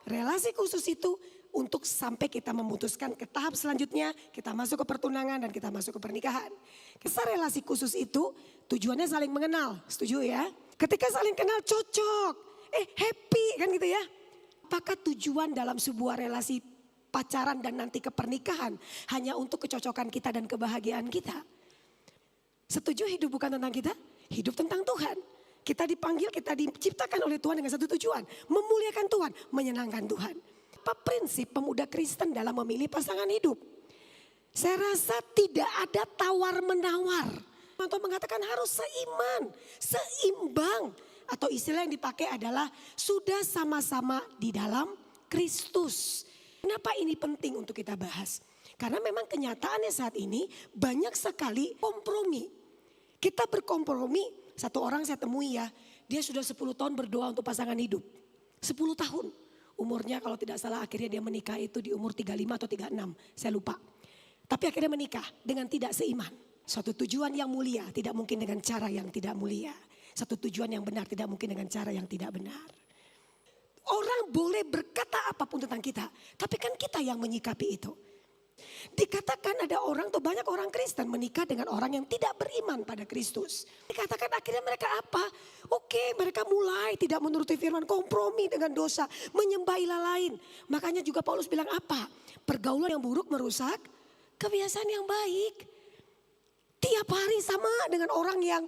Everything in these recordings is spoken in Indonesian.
Relasi khusus itu untuk sampai kita memutuskan ke tahap selanjutnya, kita masuk ke pertunangan dan kita masuk ke pernikahan. Kisah relasi khusus itu tujuannya saling mengenal, setuju ya? Ketika saling kenal cocok, happy kan gitu ya. Apakah tujuan dalam sebuah relasi pacaran dan nanti ke pernikahan hanya untuk kecocokan kita dan kebahagiaan kita? Setuju hidup bukan tentang kita, hidup tentang Tuhan. Kita dipanggil, kita diciptakan oleh Tuhan dengan satu tujuan. Memuliakan Tuhan, menyenangkan Tuhan. Apa prinsip pemuda Kristen dalam memilih pasangan hidup? Saya rasa tidak ada tawar-menawar. Atau mengatakan harus seiman, seimbang. Atau istilah yang dipakai adalah sudah sama-sama di dalam Kristus. Kenapa ini penting untuk kita bahas? Karena memang kenyataannya saat ini banyak sekali kompromi. Kita berkompromi. Satu orang saya temui ya, dia sudah 10 tahun berdoa untuk pasangan hidup. 10 tahun. Umurnya kalau tidak salah akhirnya dia menikah itu di umur 35 atau 36, saya lupa. Tapi akhirnya menikah dengan tidak seiman. Suatu tujuan yang mulia tidak mungkin dengan cara yang tidak mulia. Satu tujuan yang benar tidak mungkin dengan cara yang tidak benar. Orang boleh berkata apapun tentang kita, tapi kan kita yang menyikapi itu. Dikatakan ada orang atau banyak orang Kristen menikah dengan orang yang tidak beriman pada Kristus. Dikatakan akhirnya mereka apa? Oke, mereka mulai tidak menuruti firman, kompromi dengan dosa, menyembah ilah lain. Makanya juga Paulus bilang apa? Pergaulan yang buruk merusak kebiasaan yang baik. Tiap hari sama dengan orang yang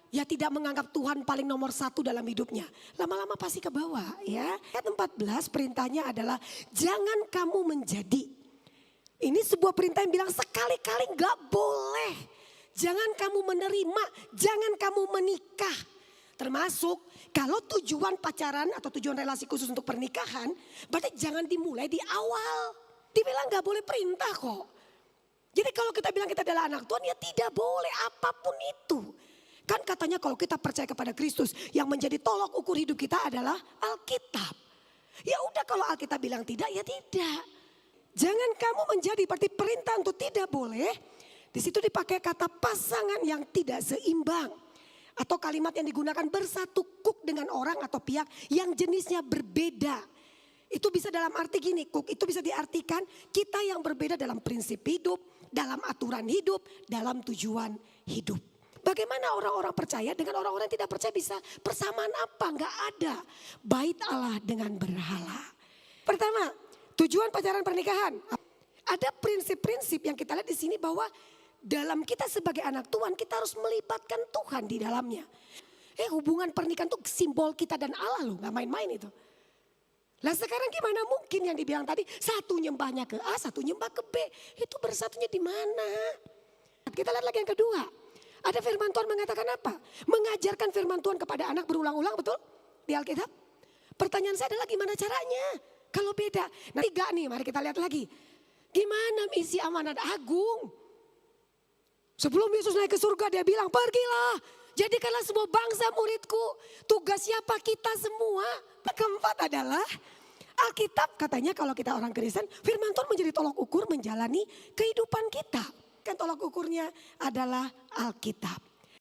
ya tidak menganggap Tuhan paling nomor satu dalam hidupnya. Lama-lama pasti ke bawah ya. Ayat 14 perintahnya adalah jangan kamu menjadi. Ini sebuah perintah yang bilang sekali-kali gak boleh. Jangan kamu menerima, jangan kamu menikah. Termasuk kalau tujuan pacaran atau tujuan relasi khusus untuk pernikahan, berarti jangan dimulai di awal. Dibilang gak boleh perintah kok. Jadi kalau kita bilang kita adalah anak Tuhan ya tidak boleh apapun itu. Kan katanya kalau kita percaya kepada Kristus yang menjadi tolok ukur hidup kita adalah Alkitab. Ya udah kalau Alkitab bilang tidak ya tidak. Jangan kamu menjadi berarti perintah untuk tidak boleh. Di situ dipakai kata pasangan yang tidak seimbang. Atau kalimat yang digunakan bersatu kuk dengan orang atau pihak yang jenisnya berbeda. Itu bisa dalam arti gini, kuk itu bisa diartikan kita yang berbeda dalam prinsip hidup, dalam aturan hidup, dalam tujuan hidup. Bagaimana orang-orang percaya dengan orang-orang yang tidak percaya bisa persamaan apa? Enggak ada. Bait Allah dengan berhala. Pertama, tujuan pacaran pernikahan. Ada prinsip-prinsip yang kita lihat di sini bahwa dalam kita sebagai anak Tuhan kita harus melibatkan Tuhan di dalamnya. Hubungan pernikahan itu simbol kita dan Allah loh, gak main-main itu. Lah sekarang gimana mungkin yang dibilang tadi satu nyembahnya ke A, satu nyembah ke B. Itu bersatunya di mana? Kita lihat lagi yang kedua. Ada firman Tuhan mengatakan apa? Mengajarkan firman Tuhan kepada anak berulang-ulang, betul? Di Alkitab. Pertanyaan saya adalah gimana caranya? Kalau beda. Nah 3 nih, mari kita lihat lagi. Gimana misi amanat agung? Sebelum Yesus naik ke surga dia bilang pergilah. Jadikanlah semua bangsa muridku. Tugas siapa kita semua? Keempat adalah Alkitab katanya kalau kita orang Kristen. Firman Tuhan menjadi tolok ukur menjalani kehidupan kita. Kan tolok ukurnya adalah Alkitab.